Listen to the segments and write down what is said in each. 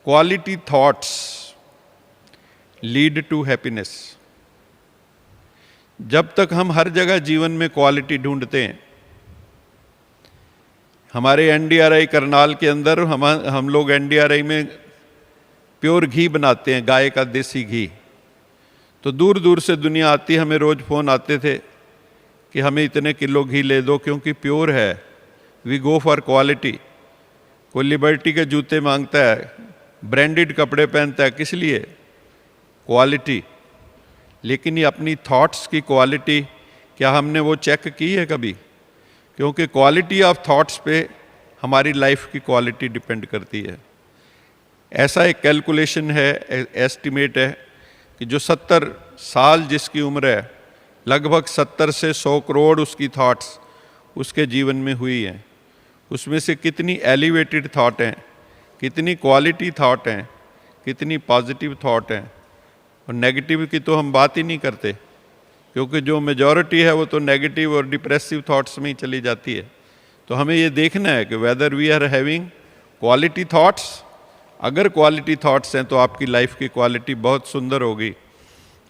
Quality thoughts lead to happiness. जब तक हम हर जगह जीवन में क्वालिटी ढूंढते हैं, हमारे एनडीआरआई करनाल के अंदर हम लोग एनडीआरआई में प्योर घी बनाते हैं, गाय का देसी घी। तो दूर दूर से दुनिया आती, हमें रोज फ़ोन आते थे कि हमें इतने किलो घी ले दो क्योंकि प्योर है। We go for quality. कोई लिबर्टी के जूते मांगता है, ब्रांडेड कपड़े पहनता है, किस लिए? क्वालिटी। लेकिन ये अपनी थॉट्स की क्वालिटी क्या हमने वो चेक की है कभी? क्योंकि क्वालिटी ऑफ थॉट्स पे हमारी लाइफ की क्वालिटी डिपेंड करती है। ऐसा एक कैलकुलेशन है, एस्टिमेट है कि जो 70 साल जिसकी उम्र है, लगभग 70 से 100 करोड़ उसकी थॉट्स उसके जीवन में हुई हैं। उसमें से कितनी एलिवेटेड थॉट हैं, कितनी क्वालिटी थॉट हैं, कितनी पॉजिटिव थॉट हैं, और नेगेटिव की तो हम बात ही नहीं करते, क्योंकि जो मेजॉरिटी है वो तो नेगेटिव और डिप्रेसिव थॉट्स में ही चली जाती है। तो हमें ये देखना है कि whether we are having quality thoughts. अगर क्वालिटी थॉट्स हैं तो आपकी लाइफ की क्वालिटी बहुत सुंदर होगी।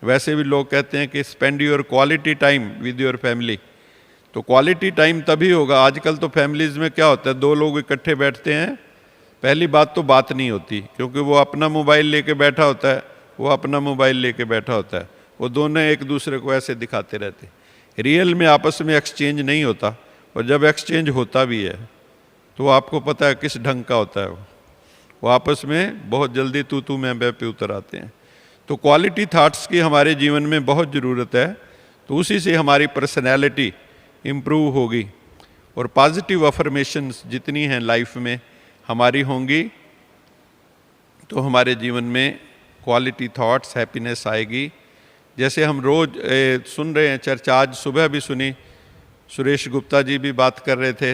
वैसे भी लोग कहते हैं कि spend your quality time with your family. तो क्वालिटी टाइम तभी होगा। आजकल तो फैमिलीज़ में क्या होता है, 2 लोग इकट्ठे बैठते हैं, पहली बात तो बात नहीं होती, क्योंकि वो अपना मोबाइल लेके बैठा होता है, वो अपना मोबाइल लेके बैठा होता है, वो दोनों एक दूसरे को ऐसे दिखाते रहते हैं। रियल में आपस में एक्सचेंज नहीं होता, और जब एक्सचेंज होता भी है तो आपको पता है किस ढंग का होता है। वो आपस में बहुत जल्दी तू मैं पे उतर आते हैं। तो क्वालिटी थॉट्स की हमारे जीवन में बहुत ज़रूरत है। तो उसी से हमारी पर्सनैलिटी इम्प्रूव होगी, और पॉजिटिव अफर्मेशंस जितनी हैं लाइफ में हमारी होंगी तो हमारे जीवन में क्वालिटी थॉट्स, हैप्पीनेस आएगी। जैसे हम रोज़ सुन रहे हैं चर्चा, आज सुबह भी सुनी, सुरेश गुप्ता जी भी बात कर रहे थे,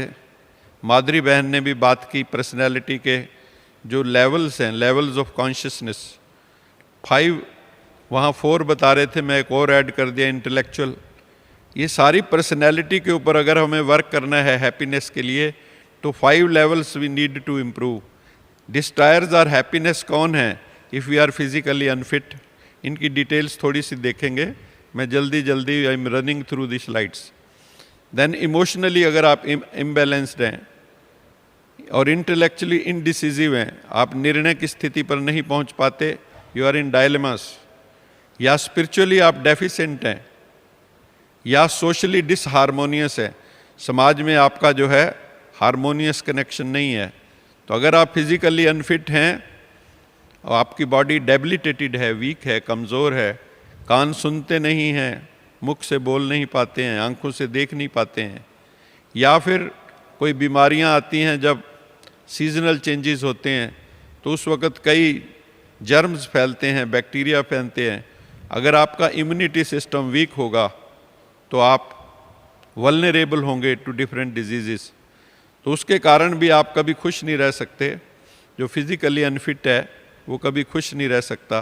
माधुरी बहन ने भी बात की, पर्सनैलिटी के जो लेवल्स हैं, लेवल्स ऑफ कॉन्शियसनेस, 5, वहाँ 4 बता रहे थे, मैं एक और ऐड कर दिया, इंटेलेक्चुअल। ये सारी पर्सनैलिटी के ऊपर अगर हमें वर्क करना है हैप्पीनेस के लिए, तो 5 levels we need to improve. Destroyers are happiness कौन है? If we are physically unfit. इनकी डिटेल्स थोड़ी सी देखेंगे, मैं जल्दी I am running through the slides. Then emotionally अगर आप इम्बैलेंस्ड हैं और इंटेलेक्चुअली इनडिसिसिव हैं, आप निर्णय की स्थिति पर नहीं पहुंच पाते, यू आर इन डायलेमास। या स्पिरिचुअली आप डेफिशिएंट हैं, या सोशली डिसहार्मोनियस है, समाज में आपका जो है हारमोनियस कनेक्शन नहीं है। तो अगर आप फिजिकली अनफिट हैं और आपकी बॉडी डेबिलिटेटेड है, वीक है, कमज़ोर है, कान सुनते नहीं हैं, मुख से बोल नहीं पाते हैं, आंखों से देख नहीं पाते हैं, या फिर कोई बीमारियां आती हैं जब सीजनल चेंजेस होते हैं, तो उस वक़्त कई जर्म्स फैलते हैं, बैक्टीरिया फैलते हैं। अगर आपका इम्यूनिटी सिस्टम वीक होगा तो आप वल्नरेबल होंगे टू डिफरेंट डिजीज़। तो उसके कारण भी आप कभी खुश नहीं रह सकते। जो फिज़िकली अनफिट है वो कभी खुश नहीं रह सकता।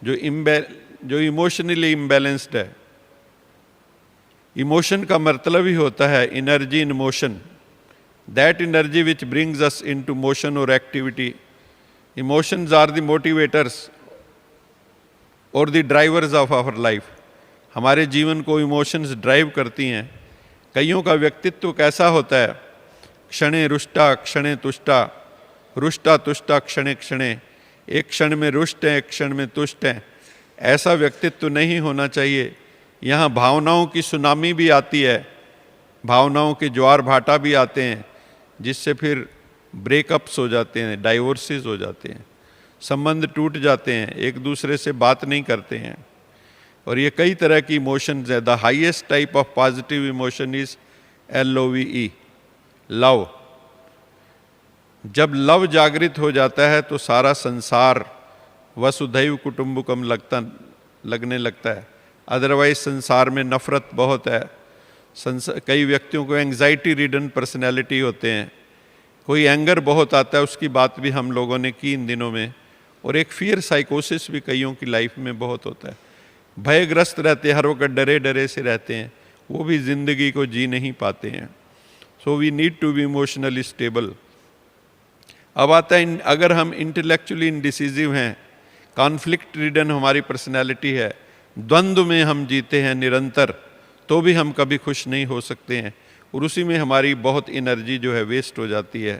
जो इमोशनली इम्बैलेंस्ड है, इमोशन का मतलब ही होता है energy in motion, that energy which brings us into motion और activity. Emotions are the motivators और the drivers of our life. हमारे जीवन को इमोशंस ड्राइव करती हैं। कईयों का व्यक्तित्व कैसा होता है? क्षणे रुष्टा क्षणे तुष्टा, रुष्टा तुष्टा क्षणे क्षणे। एक क्षण में रुष्ट हैं, एक क्षण में तुष्ट हैं। ऐसा व्यक्तित्व नहीं होना चाहिए। यहाँ भावनाओं की सुनामी भी आती है, भावनाओं के ज्वार भाटा भी आते हैं, जिससे फिर ब्रेकअप्स हो जाते हैं, डाइवोर्सेस हो जाते हैं, संबंध टूट जाते हैं, एक दूसरे से बात नहीं करते हैं। और ये कई तरह की इमोशंस है। The highest type of positive emotion is LOVE, love. जब लव जागृत हो जाता है तो सारा संसार वसुधैव कुटुंबकम लगने लगता है। अदरवाइज संसार में नफरत बहुत है। कई व्यक्तियों को एंग्जाइटी रिडन पर्सनैलिटी होते हैं, कोई एंगर बहुत आता है, उसकी बात भी हम लोगों ने की इन दिनों में। और एक फियर साइकोसिस भी कईयों की लाइफ में बहुत होता है। भयग्रस्त रहते हैं, हर वक्त डरे डरे से रहते हैं, वो भी ज़िंदगी को जी नहीं पाते हैं। So we need to be emotionally stable. अब आता है अगर हम इंटेलेक्चुअली इंडिसिजिव हैं, कॉन्फ्लिक्ट रिडन हमारी पर्सनैलिटी है, द्वंद्व में हम जीते हैं निरंतर, तो भी हम कभी खुश नहीं हो सकते हैं और उसी में हमारी बहुत एनर्जी जो है वेस्ट हो जाती है।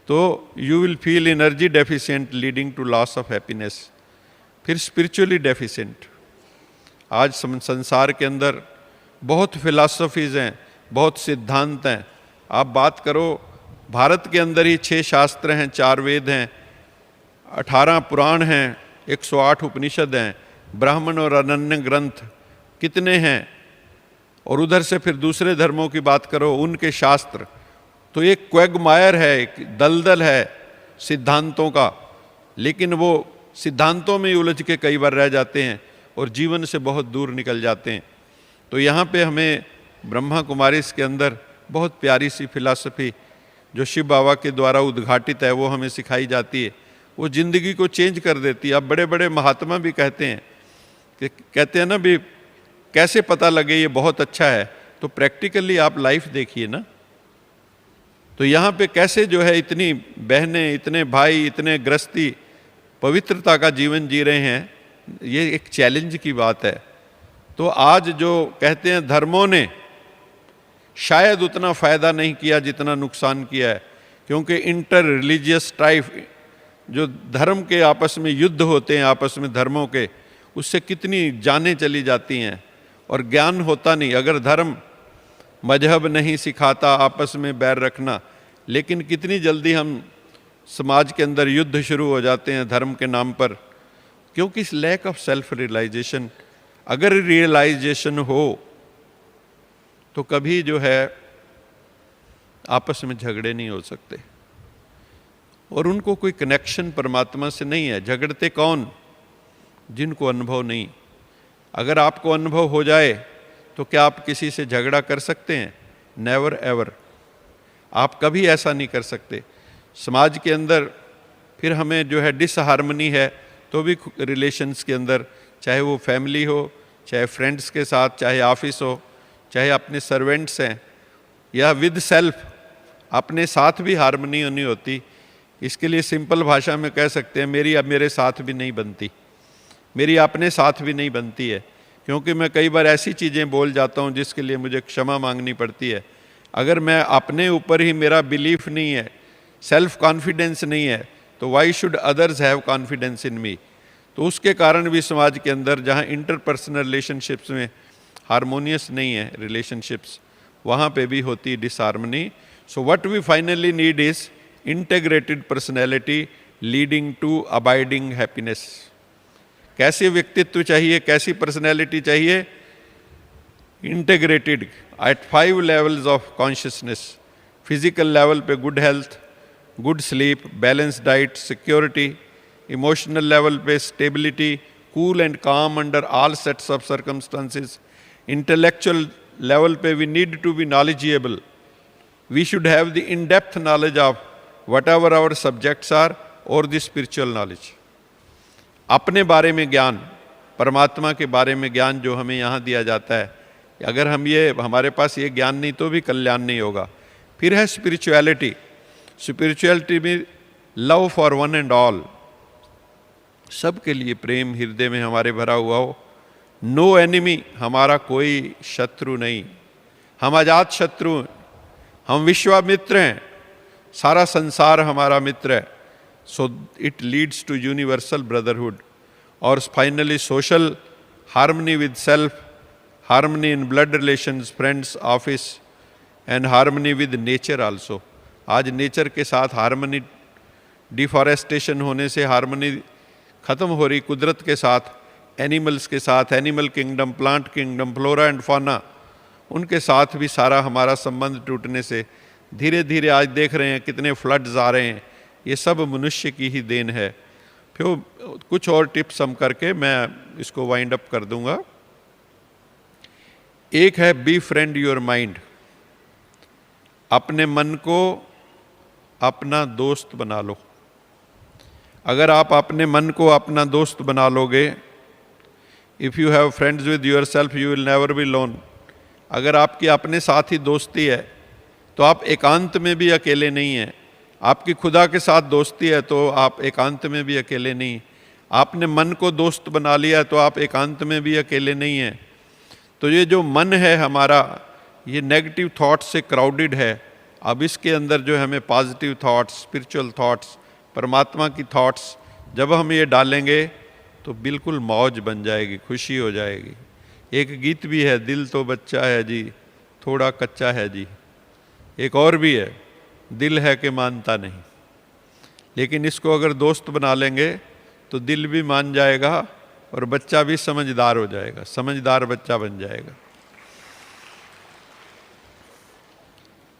तो you will feel energy deficient leading to loss of happiness. फिर स्पिरिचुअली डेफिशिएंट। आज संसार के अंदर बहुत फिलॉसफीज़ हैं, बहुत सिद्धांत हैं। आप बात करो, भारत के अंदर ही 6 शास्त्र हैं, 4 वेद हैं, 18 पुराण हैं, 108 उपनिषद हैं, ब्राह्मण और अनन्य ग्रंथ कितने हैं। और उधर से फिर दूसरे धर्मों की बात करो, उनके शास्त्र, तो एक क्वैगमायर है, एक दलदल है सिद्धांतों का। लेकिन वो सिद्धांतों में ही उलझ के कई बार रह जाते हैं और जीवन से बहुत दूर निकल जाते हैं। तो यहाँ पे हमें ब्रह्मा कुमारीज के अंदर बहुत प्यारी सी फिलॉसफी जो शिव बाबा के द्वारा उद्घाटित है वो हमें सिखाई जाती है। वो ज़िंदगी को चेंज कर देती है। अब बड़े बड़े महात्मा भी कहते हैं कि कहते हैं ना भी कैसे पता लगे ये बहुत अच्छा है, तो प्रैक्टिकली आप लाइफ देखिए ना। तो यहाँ पे कैसे जो है इतनी बहनें, इतने भाई, इतने गृहस्थी पवित्रता का जीवन जी रहे हैं, ये एक चैलेंज की बात है। तो आज जो कहते हैं धर्मों ने शायद उतना फ़ायदा नहीं किया जितना नुकसान किया है, क्योंकि इंटर रिलीजियस स्ट्राइफ, जो धर्म के आपस में युद्ध होते हैं आपस में धर्मों के, उससे कितनी जानें चली जाती हैं और ज्ञान होता नहीं। अगर धर्म मजहब नहीं सिखाता आपस में बैर रखना, लेकिन कितनी जल्दी हम समाज के अंदर युद्ध शुरू हो जाते हैं धर्म के नाम पर, क्योंकि इस लैक ऑफ सेल्फ रियलाइजेशन। अगर रियलाइजेशन हो तो कभी जो है आपस में झगड़े नहीं हो सकते और उनको कोई कनेक्शन परमात्मा से नहीं है। झगड़ते कौन? जिनको अनुभव नहीं। अगर आपको अनुभव हो जाए तो क्या आप किसी से झगड़ा कर सकते हैं? Never ever. आप कभी ऐसा नहीं कर सकते। समाज के अंदर फिर हमें जो है डिसहार्मनी है तो भी रिलेशंस के अंदर, चाहे वो फैमिली हो, चाहे फ्रेंड्स के साथ, चाहे ऑफिस हो, चाहे अपने सर्वेंट्स हैं, या विद सेल्फ अपने साथ भी हार्मनी नहीं होती। इसके लिए सिंपल भाषा में कह सकते हैं मेरी अब मेरे साथ भी नहीं बनती, मेरी अपने साथ भी नहीं बनती है, क्योंकि मैं कई बार ऐसी चीज़ें बोल जाता हूँ जिसके लिए मुझे क्षमा मांगनी पड़ती है। अगर मैं अपने ऊपर ही मेरा बिलीफ नहीं है, सेल्फ कॉन्फिडेंस नहीं है, तो why should others have confidence in me. तो उसके कारण भी समाज के अंदर जहाँ इंटरपर्सनल रिलेशनशिप्स में हारमोनियस नहीं है रिलेशनशिप्स, वहाँ पे भी होती disharmony. So what we finally need is integrated personality leading to abiding happiness. कैसे व्यक्तित्व चाहिए, कैसी पर्सनैलिटी चाहिए? Integrated at 5 levels of consciousness. Physical level पे good health, good sleep, balance diet, security. Emotional level पे stability, cool and calm under all sets of circumstances. Intellectual level पे we need to be knowledgeable. We should have the in depth knowledge of whatever our subjects are और the spiritual knowledge. अपने बारे में ज्ञान, परमात्मा के बारे में ज्ञान जो हमें यहाँ दिया जाता है, अगर हम ये हमारे पास ये ज्ञान नहीं तो भी कल्याण नहीं होगा। फिर है स्पिरिचुअलिटी। स्पिरिचुअलिटी में love for one and all, सबके लिए प्रेम हृदय में हमारे भरा हुआ हो। नो एनिमी, हमारा कोई शत्रु नहीं, हम अजात शत्रु हैं, हम विश्वामित्र हैं, सारा संसार हमारा मित्र है। So it leads to universal brotherhood. और finally social harmony with self, harmony in blood relations, friends, office, and harmony with nature also. आज नेचर के साथ हार्मनी, डिफॉरेस्टेशन होने से हार्मनी खत्म हो रही, कुदरत के साथ, एनिमल्स के साथ, animal kingdom, plant kingdom, flora and fauna, उनके साथ भी सारा हमारा संबंध टूटने से धीरे धीरे आज देख रहे हैं कितने फ्लड्स आ रहे हैं। ये सब मनुष्य की ही देन है। फिर कुछ और टिप्स हम करके मैं इसको वाइंड अप कर दूंगा। एक है बी फ्रेंड योर माइंड। अपने मन को अपना दोस्त बना लो। अगर आप अपने मन को अपना दोस्त बना लोगे, if you have friends with your self you will never be loan. अगर आपकी अपने साथ ही दोस्ती है तो आप एकांत में भी अकेले नहीं हैं। आपकी खुदा के साथ दोस्ती है तो आप एकांत में भी अकेले नहीं। आपने मन को दोस्त बना लिया तो आप एकांत में भी अकेले नहीं हैं। तो ये जो मन है हमारा, ये नेगेटिव थॉट्स से क्राउडेड है। अब इसके अंदर जो है हमें पॉजिटिव थॉट्स, स्पिरिचुअल थॉट्स, परमात्मा की थॉट्स जब हम ये डालेंगे तो बिल्कुल मौज बन जाएगी, खुशी हो जाएगी। एक गीत भी है, दिल तो बच्चा है जी थोड़ा कच्चा है जी। एक और भी है, दिल है कि मानता नहीं। लेकिन इसको अगर दोस्त बना लेंगे तो दिल भी मान जाएगा और बच्चा भी समझदार हो जाएगा, समझदार बच्चा बन जाएगा।